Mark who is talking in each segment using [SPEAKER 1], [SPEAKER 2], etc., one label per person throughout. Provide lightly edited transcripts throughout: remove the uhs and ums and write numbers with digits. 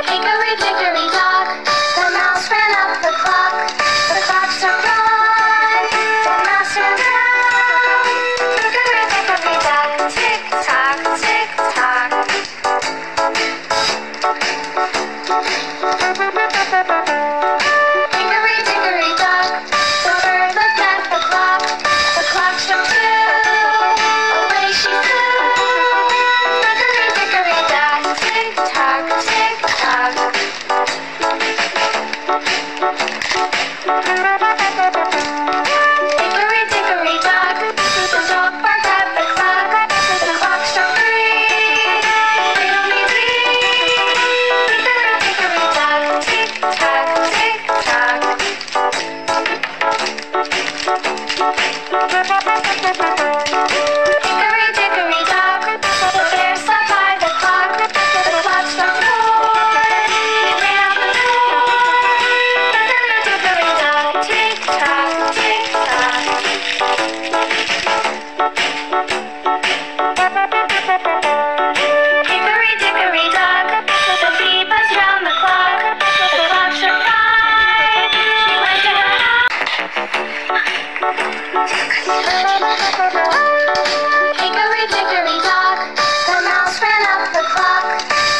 [SPEAKER 1] Hickory dickory dock, the mouse ran up the clock. The clock struck one, the mouse ran round. Hickory dickory dock, tick tock, tick tock. Hickory dickory dock, the bird looked at the clock. The clock struck two, away she flew. Hickory dickory dock, tick tock, tick tock. Hickory dickory dock, the dog barked at the clock. The clock struck three, riddle-me ree. Hickory dickory dock, tick tock, tick tock. Hickory dickory dock, the bear sat by the clock. The clock struck four, he ran out the door. Hickory dickory dock, tick tock, tick tock. Hickory dickory dock, the bee buzzed round the clock. The clock struck five, she went to her house. Hickory dickory dock, the mouse ran up the clock.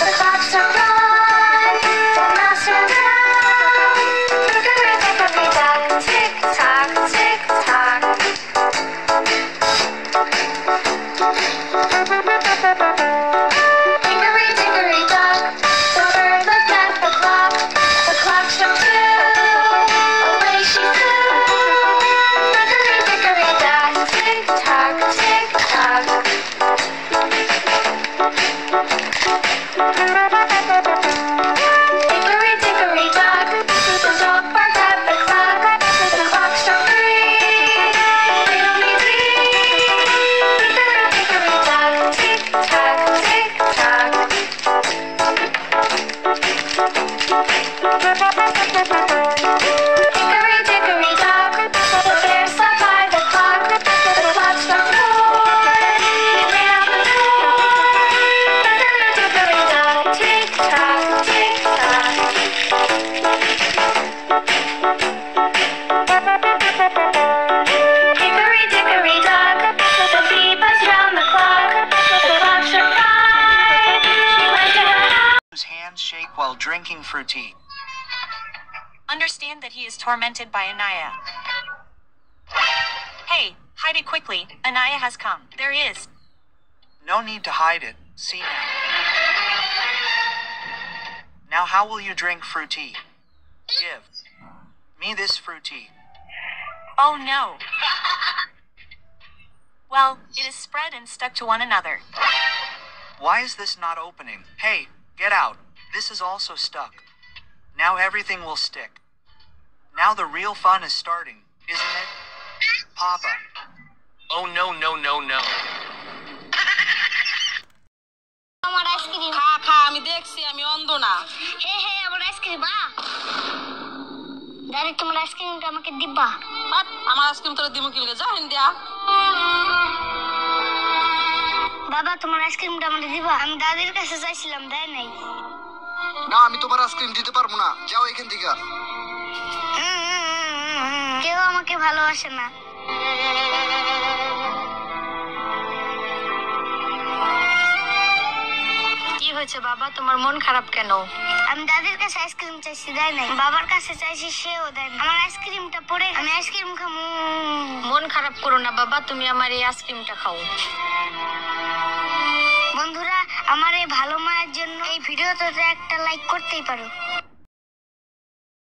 [SPEAKER 1] The clock struck one, the mouse ran round. Hickory dickory dock, tick tock, tick tock. Hickory dickory dock, the bird looked at the clock. The clock struck two, away she flew. Hickory dickory dock, tick tock, tick tock. Hickory dickory dock, the dog barked at the clock. The clock struck three, riddle-me ree. Hickory dickory dock, tick tock, tick tock. Hickory dickory dock, the bear sat by the clock. The clock struck four, he ran out the door. Hickory dickory dock, tick tock, tick tock. Hickory dickory dock, the bee buzzed round the clock. The clock struck five, she went to her house.
[SPEAKER 2] Whose hands shake while drinking fruity.
[SPEAKER 3] Understand that he is tormented by Anaya. Hey, hide it quickly. Anaya has come. There he is.
[SPEAKER 2] No need to hide it. See now. Now how will you drink fruity? Give me this fruity.
[SPEAKER 3] Oh no. Well, it is spread and stuck to one another.
[SPEAKER 2] Why is this not opening? Hey, get out. This is also stuck. Now everything will stick. Now the real fun is starting, isn't it? Papa. Oh no, no, no, no.
[SPEAKER 1] আমার ice cream
[SPEAKER 4] খা খা আমি দেখছি আমি অন্ধ না
[SPEAKER 1] হে হে আমার ice cream দাদি তোমার আইসক্রিমটা আমাকে দিবা
[SPEAKER 4] বাট আমার আইসক্রিম তোরা দিমু কিলগে যা ইন্ডিয়া
[SPEAKER 1] বাবা তোমার আইসক্রিমটা আমাকে দিবা আমি দাদির কাছে চাইছিলাম দেয় নাই
[SPEAKER 5] না আমি তোমার আইসক্রিম দিতে পারবো না যাও এখান থেকে
[SPEAKER 1] কেউ আমাকে ভালোবাসে না
[SPEAKER 3] কি হয়েছে বাবা, তোমার মন খারাপ কেন?
[SPEAKER 1] আমি দাদির কাছে আইসক্রিম চাইছি দেয় নাই, বাবার কাছে চাইছি সেও দেয় না। আমার আইসক্রিমটা পড়ে আমি আইসক্রিম খাবো।
[SPEAKER 3] মন খারাপ করো না বাবা, তুমি আমার এই আইসক্রিমটা খাও।
[SPEAKER 1] বন্ধুরা, আমার এই ভালো মায়ের জন্য এই ভিডিওটাতে একটা লাইক করতেই পারো।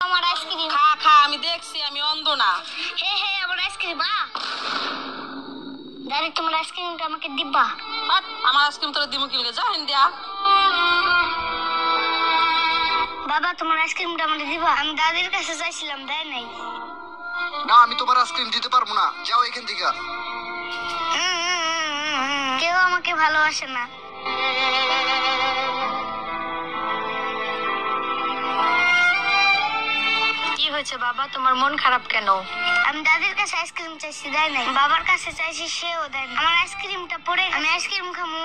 [SPEAKER 1] আমার আইসক্রিম
[SPEAKER 4] খা খা আমি দেখছি আমি অন্ধ না
[SPEAKER 1] হে হে আমার আইসক্রিম দাদি তোমার আইসক্রিমটা আমাকে দিবা
[SPEAKER 4] বাট আমার আইসক্রিম তোরা দিমু কিলগে যা ইন্ডিয়া
[SPEAKER 1] বাবা তোমার আইসক্রিমটা আমাকে দিবা আমি দাদির কাছে চাইছিলাম দেয় নাই
[SPEAKER 5] না আমি তোমার আইসক্রিম দিতে পারবো না যাও এখান থেকে
[SPEAKER 1] কেউ আমাকে ভালোবাসে না
[SPEAKER 3] হয়েছে বাবা, তোমার মন খারাপ কেন?
[SPEAKER 1] আমি দাদির কাছে আইসক্রিম চাইছি, দেয় নাই। বাবার কাছে চাইছি, সেও দেয় না। আমার আইসক্রিমটা পড়ে, আমি আইসক্রিম খামু।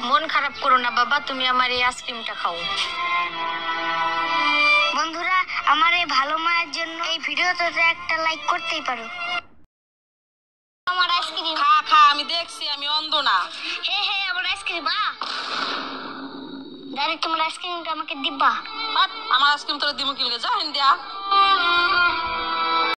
[SPEAKER 3] মন খারাপ করো না বাবা, তুমি আমার এই আইসক্রিমটা খাও।
[SPEAKER 1] বন্ধুরা, আমার এই ভালো মায়ের জন্য এই ভিডিওতে একটা লাইক করতেই পারো। আমার আইসক্রিম।
[SPEAKER 4] খা খা, আমি দেখছি আমি অন্ধ না।
[SPEAKER 1] হে হে, আমার আইসক্রিম। দাদি, তোমার আইসক্রিমটা আমাকে দিবা?
[SPEAKER 4] আমার আইসক্রিম তোরা দিমু কিলগে যা হিন্দিয়া।